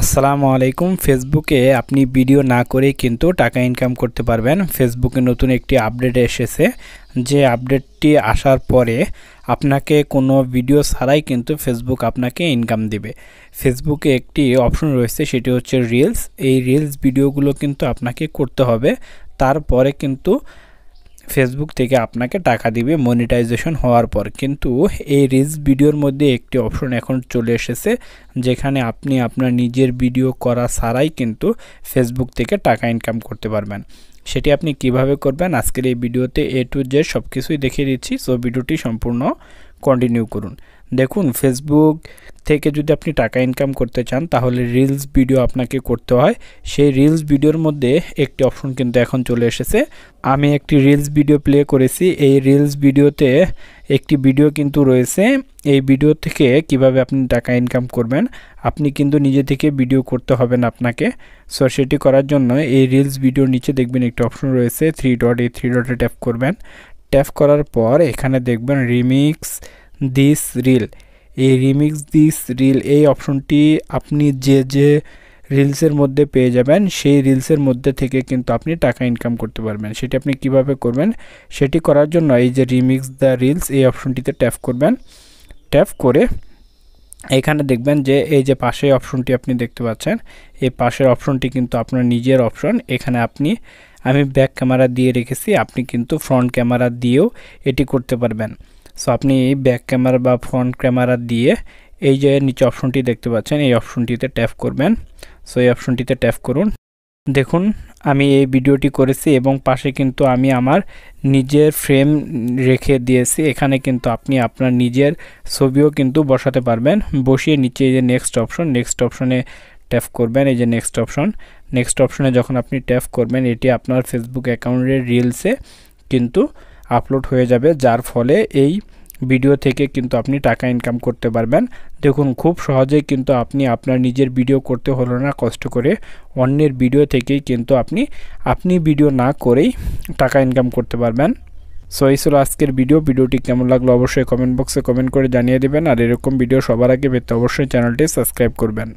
আসসালামু আলাইকুম। ফেসবুকে আপনি ভিডিও না করেই কিন্তু টাকা ইনকাম করতে পারবেন। ফেসবুকে নতুন একটি আপডেট এসেছে, যে আপডেটটি আসার পরে আপনাকে কোনো ভিডিও ছাড়াই কিন্তু ফেসবুক আপনাকে ইনকাম দিবে। ফেসবুকে একটি অপশন রয়েছে, সেটি হচ্ছে রিলস। এই রিলস ভিডিওগুলো কিন্তু আপনাকে করতে হবে, তারপরে কিন্তু ফেসবুক থেকে আপনাকে টাকা দিবে মনিটাইজেশন হওয়ার পর। কিন্তু এই রিলস ভিডিওর মধ্যে একটি অপশন এখন চলে এসেছে, যেখানে আপনি আপনার নিজের ভিডিও করা ছাড়াই কিন্তু ফেসবুক থেকে টাকা ইনকাম করতে পারবেন। সেটি আপনি কিভাবে করবেন আজকের এই ভিডিওতে A to Z সব কিছুই দেখিয়ে দিচ্ছি। সো ভিডিওটি সম্পূর্ণ কন্টিনিউ করুন। দেখুন, ফেসবুক থেকে যদি আপনি টাকা ইনকাম করতে চান তাহলে রিলস ভিডিও আপনাকে করতে হয়। সেই রিলস ভিডিওর মধ্যে একটি অপশন কিন্তু এখন চলে এসেছে। আমি একটি রিলস ভিডিও প্লে করেছি। এই রিলস ভিডিওতে একটি ভিডিও কিন্তু রয়েছে। এই ভিডিও থেকে কিভাবে আপনি টাকা ইনকাম করবেন, আপনি কিন্তু নিজে থেকে ভিডিও করতে হবে না আপনাকে। সো সেটি করার জন্য এই রিলস ভিডিওর নিচে দেখবেন একটি অপশন রয়েছে থ্রি ডট, এই থ্রি ডটে ট্যাপ করবেন। ট্যাপ করার পর এখানে দেখবেন রিমিক্স দিস রিল। এই রিমিক্স দিস রিল এই অপশনটি আপনি যে রিলসের মধ্যে পেয়ে যাবেন, সেই রিলসের মধ্যে থেকে কিন্তু আপনি টাকা ইনকাম করতে পারবেন। সেটি আপনি কিভাবে করবেন, সেটি করার জন্য এই যে রিমিক্স দ্য রিলস এই অপশনটিতে ট্যাপ করবেন। ট্যাপ করে এখানে দেখবেন যে এই যে পাশে অপশনটি আপনি দেখতে পাচ্ছেন, এই পাশের অপশনটি কিন্তু আপনার নিজের অপশন। এখানে আমি ব্যাক ক্যামেরা দিয়ে রেখেছি, আপনি কিন্তু ফ্রন্ট ক্যামেরা দিয়েও এটি করতে পারবেন। সো আপনি ব্যাক ক্যামেরা বা ফ্রন্ট ক্যামেরা দিয়ে এই যে নিচে অপশনটি দেখতে পাচ্ছেন, এই অপশনটিতে ট্যাপ করবেন। সো এই অপশনটিতে ট্যাপ করুন। দেখুন, আমি এই ভিডিওটি করেছি এবং পাশে কিন্তু আমি আমার নিজের ফ্রেম রেখে দিয়েছি। এখানে কিন্তু আপনি আপনার নিজের ছবিও কিন্তু বসাতে পারবেন। বসিয়ে নিচে এই যে নেক্সট অপশনে ট্যাপ করবেন। এই যে নেক্সট অপশনে যখন আপনি ট্যাপ করবেন, এটি আপনার ফেসবুক অ্যাকাউন্টের রিলসে কিন্তু আপলোড হয়ে যাবে, যার ফলে এই ভিডিও থেকে কিন্তু আপনি টাকা ইনকাম করতে পারবেন। দেখুন, খুব সহজেই কিন্তু আপনি আপনার নিজের ভিডিও করতে হলো না কষ্ট করে, অন্যের ভিডিও থেকেই কিন্তু আপনি ভিডিও না করেই টাকা ইনকাম করতে পারবেন। সো এই ছিল আজকের ভিডিওটি কেমন লাগলো অবশ্যই কমেন্ট বক্সে কমেন্ট করে জানিয়ে দেবেন। আর এরকম ভিডিও সবার আগে পেতে অবশ্যই চ্যানেলটি সাবস্ক্রাইব করবেন।